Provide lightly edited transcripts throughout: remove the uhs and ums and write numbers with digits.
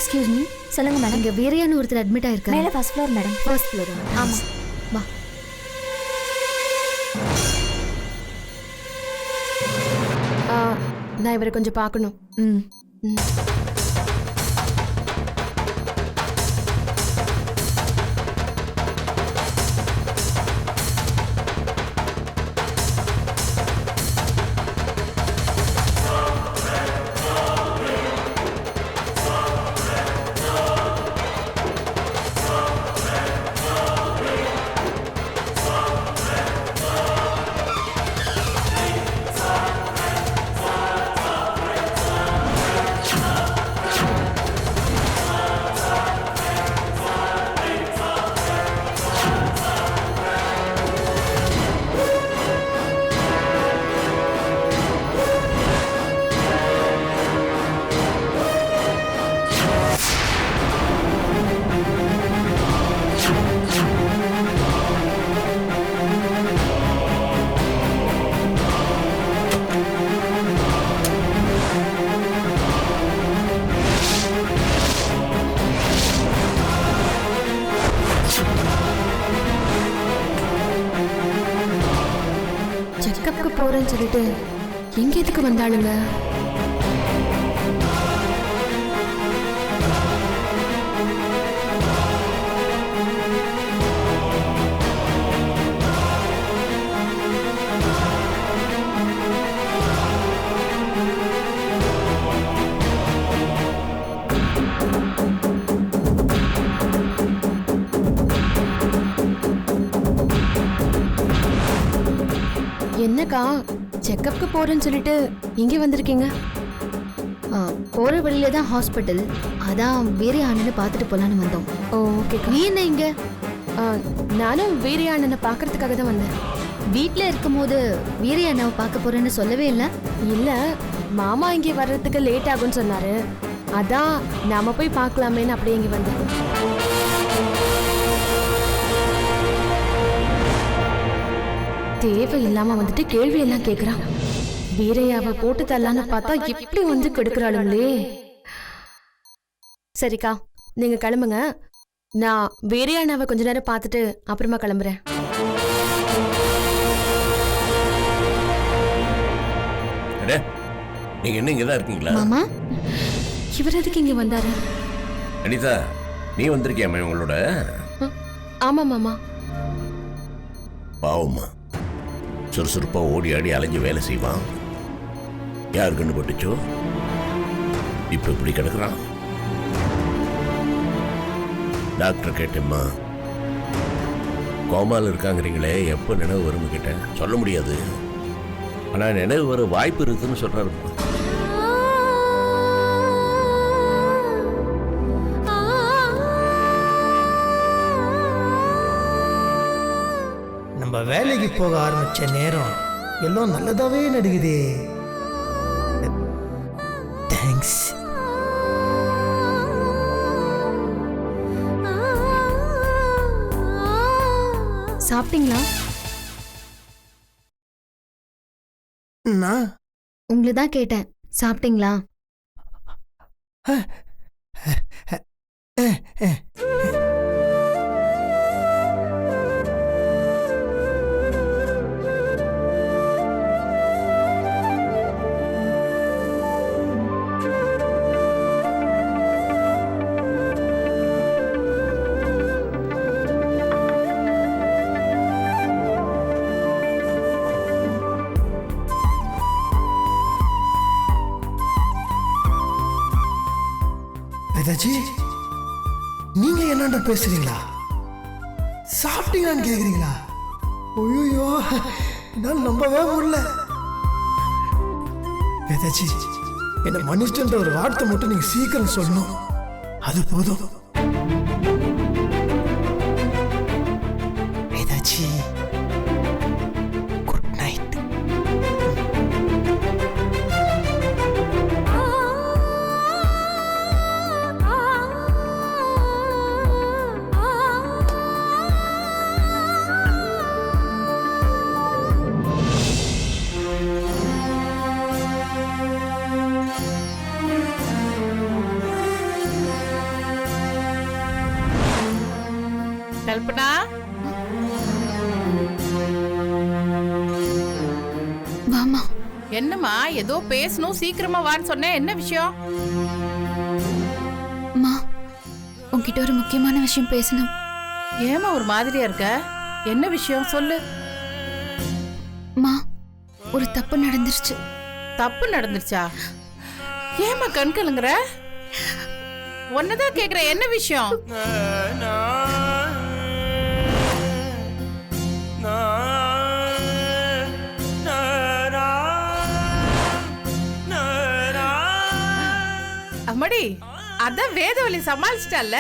Excuse me. சொல்லுங்க madam. இங்க வேறையான ஒருத்தர் அட்மிட் ஆயிருக்காங்க. மேலே first floor madam. First floor. ஆமா. வா. நான் இவரை கொஞ்சம் பார்க்கணும். ம். செக்கப்புக்கு போறேன்னு சொல்லிட்டு எங்க எதுக்கு வந்தாளுங்க? என்னக்கா செக்கப்புக்கு போறேன்னு சொல்லிட்டு இங்கே வந்திருக்கீங்க? போற வழியில தான் ஹாஸ்பிட்டல். அதான் வேற ஆனன்னு பார்த்துட்டு போலான்னு வந்தோம். ஓ ஓகே. நீ என்ன இங்க? நானும் வீரிய அண்ணனை பார்க்கறதுக்காக தான் வந்தேன். வீட்டில் இருக்கும்போது வீர அண்ணாவை பார்க்க போறேன்னு சொல்லவே இல்லை. இல்ல, மாமா இங்கே வர்றதுக்கு லேட் ஆகும்னு சொன்னாரு. அதான் நாம போய் பார்க்கலாமேன்னு அப்படியே இங்கே வந்தேன். தேவை இல்லாம வந்துட்டு கேள்வி எல்லாம் கேக்குறான். வீரையாவை போட்டு தரலான்னு பார்த்தா இப்படி வந்து கெடுக்கிறாளுங்களே. சரிக்கா, நீங்க கிளம்புங்க. நான் வீரையானாவை கொஞ்ச நேரம் பார்த்துட்டு அப்புறமா கிளம்புறேன். நீங்க என்ன இங்கதான் இருக்கீங்களா? மாமா, இவர் எதுக்கு இங்க வந்தாரு? அனிதா, நீ வந்திருக்கியாமே உங்களோட? ஆமா மாமா. பாவம்மா, சுறுசுறுப்பா ஓடி ஆடி அலைஞ்சு வேலை செய்வான். யார் கண்டு பட்டுச்சோ இப்ப இப்படி கிடக்குறான். டாக்டர் கேட்டேம்மா, கோமால இருக்காங்கிறீங்களே, எப்ப நினைவு வரும் கேட்டேன். சொல்ல முடியாது, ஆனா நினைவு வர வாய்ப்பு இருக்குன்னு சொல்றாருமா. நம்ம வேலைக்கு போக ஆரம்பிச்ச நேரம் எல்லாம் நல்லதாவே நடுக்குதே. தேங்க்ஸ். சாப்பிட்டீங்களா? நான் உங்களை தான் கேட்டேன், சாப்பிட்டீங்களா? வேதாஜி, நீங்க என்னடா பேசுறீங்களா? சாப்பிட்டீங்களான்னு கேக்குறீங்களா? ஐயோ, என்னால் நம்பவே முடியல. வேதாஜி, என்ன மன்னிச்சுன்ற ஒரு வார்த்தை மட்டும் நீங்க சீக்கிரம் சொல்லணும், அது போதும். Vedaji, good night. கல்பனா, வாமா. என்னம்மா ஏதோ பேசணும், சீக்கிரமா வான்னு சொன்னேன், என்ன விஷயம்? அம்மா, உன்கிட்ட ஒரு முக்கியமான விஷயம் பேசணும். ஏமா ஒரு மாதிரியா இருக்க? என்ன விஷயம் சொல்லு. அம்மா, ஒரு தப்பு நடந்துருச்சு. தப்பு நடந்துருச்சா? ஏமா கண் கலங்குற? ஒன்னதான் கேக்குற, என்ன விஷயம்? அம்மாடி, அதான் வேதவழி சமாளிச்சிட்டல்ல,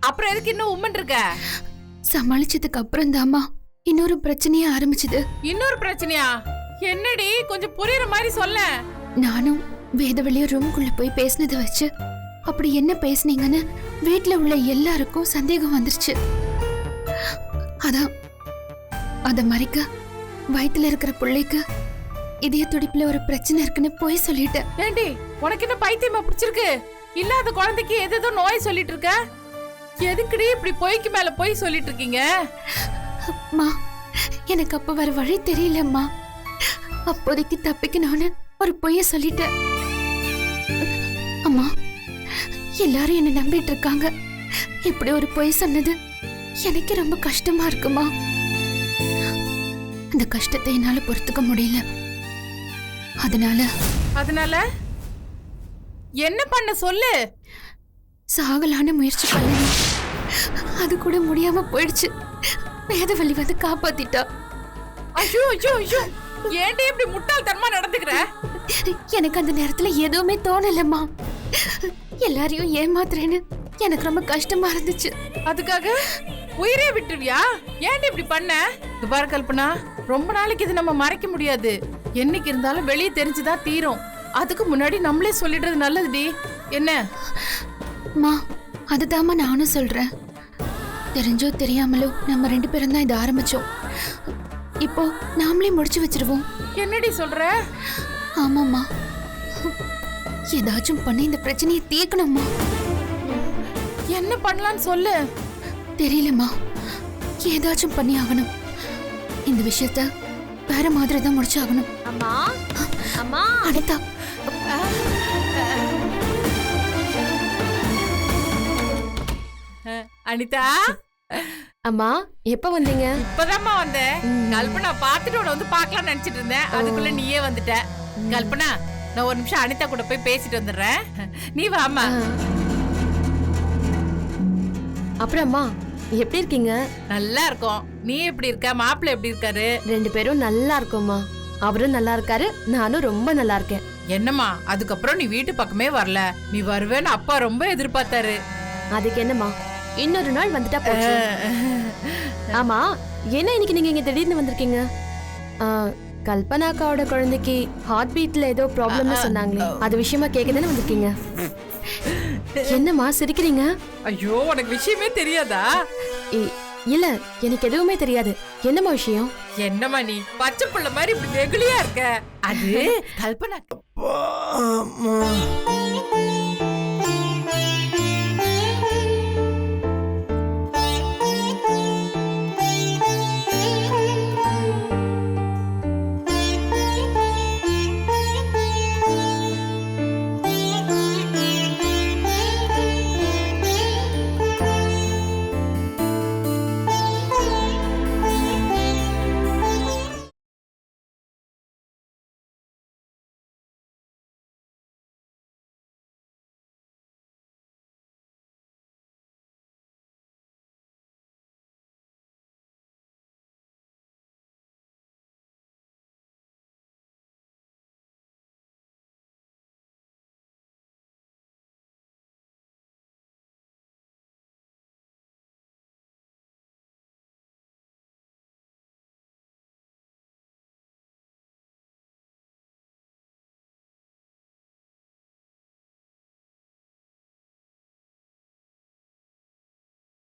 அப்புறம் எதுக்கு இன்னும் உம்மன் இருக்க? சமாளிச்சதுக்கு அப்புறம் தாம்மா இன்னொரு பிரச்சனையே ஆரம்பிச்சது. இன்னொரு பிரச்சனையா? என்னடி, கொஞ்சம் புரியுற மாதிரி சொல்ல. நானும் வேதவழிய ரூம்குள்ள போய் பேசினதை வச்சு அப்படி என்ன பேசுனீங்கன்னு வீட்ல உள்ள எல்லாருக்கும் சந்தேகம் வந்துருச்சு. அதான் அத மறைக்க வயித்துல இருக்கிற பிள்ளைக்கு இதய துடிப்புல ஒரு பிரச்சனை இருக்குன்னு போய் சொல்லிட்டேன். ஏண்டி, உனக்கு என்ன பைத்தியமா பிடிச்சிருக்கு? இல்லாத குழந்தைக்கு எதோ நோய் சொல்லிட்டு இருக்க? எதுக்குடி இப்படி பொய்க்கு மேல போய் சொல்லிட்டு இருக்கீங்க? அம்மா, எனக்கு அப்ப வர வழி தெரியலம்மா. அப்போதைக்கு தப்பிக்கணும்னு ஒரு பொய்ய சொல்லிட்டேன். அம்மா, எல்லாரும் என்ன நம்பிட்டு இருக்காங்க. இப்படி ஒரு பொய் சொன்னது எனக்கு ரொம்ப கஷ்டமா இருக்குமா. அந்த கஷ்டத்தை என்னால பொறுத்துக்க முடியல. அதனால என்ன பண்ண சொல்லு. சாகலான முயற்சி பண்ணேன். அது கூட முடியாம போயிடுச்சு. வேதவழி வந்து காப்பாத்திட்டா. ஐயோ ஐயோ ஐயோ, ஏன்டி இப்படி முட்டாள்தனமா நடந்துக்கிற? எனக்கு அந்த நேரத்துல எதுவுமே தோணலம்மா. எல்லாரையும் ஏமாத்துறேன்னு எனக்கு ரொம்ப கஷ்டமா இருந்துச்சு. அதுக்காக உயிரே விட்டுருவியா? ஏன்டி இப்படி பண்ண? இது பாரு கல்பனா, ரொம்ப நாளைக்கு இது நம்ம மறைக்க முடியாது. என்னைக்கு இருந்தாலும் வெளியே தெரிஞ்சுதான் தீரும். அதுக்கு முன்னாடி நம்மளே சொல்லிடுறது நல்லதுடி. என்ன? அம்மா, அதுதாம்மா நானும் சொல்றேன். தெரிஞ்சோ தெரியாமலோ நம்ம 2 பேரும் தான் இதை ஆரம்பிச்சோம். இப்போ நாமளே முடிச்சு வச்சிருவோம். என்னடி சொல்ற? ஆமாம்மா, ஏதாச்சும் பண்ணி இந்த பிரச்சனையை தீர்க்கணும்மா. என்ன பண்ணலான்னு சொல்லு. தெரியலம்மா, ஏதாச்சும் பண்ணி ஆகணும். இந்த விஷயத்த வேற மாதிரி தான் முடிச்சு ஆகணும். அம்மா, அம்மா, அனிதா, அனிதா, அம்மா, எப்ப வந்தீங்க? இப்பதாம்மா வந்தேன். கல்பனா பாத்துட்டு உன்னை வந்து பாக்கலாம்னு நினைச்சிட்டு இருந்தேன். அதுக்குள்ள நீயே வந்துட்ட. கல்பனா, நான் ஒரு நிமிஷம் அனிதா கூட போய் பேசிட்டு வந்துடுறேன். நீ வாமா. அப்புறம் அம்மா, எப்படி இருக்கீங்க? நல்லா இருக்கோம். நீ எப்படி இருக்க? மாப்பிள்ளை எப்படி இருக்காரு? 2 பேரும் நல்லா இருக்கோம்மா. அவரும் நல்லா இருக்காரு, நானும் ரொம்ப நல்லா இருக்கேன். என்னம்மா, அதுக்கப்புறம் நீ வீட்டு பக்கமே வரல. நீ வருவேன்னு அப்பா ரொம்ப எதிர்பார்த்தாரு. அதுக்கு என்னம்மா, இன்னொரு நாள் வந்துட்டா போச்சு. ஆமா, என்ன இன்னைக்கு நீங்க இங்க திடீர்னு வந்திருக்கீங்க? கல்பனாக்காவோட குழந்தைக்கு ஹார்ட் பீட்ல ஏதோ ப்ராப்ளம்னு சொன்னாங்களே, அது விஷயமா கேட்க தானே வந்திருக்கீங்க? என்னம்மா சிரிக்கிறீங்க? ஐயோ, உனக்கு விஷயமே தெரியாதா? இல்ல, எனக்கு எதுவுமே தெரியாது. என்னம்மா விஷயம்? என்னம்மா நீ பச்சை புள்ள மாதிரி இப்படி வெகுளியா இருக்க? அது கல்பனா. அம்மா.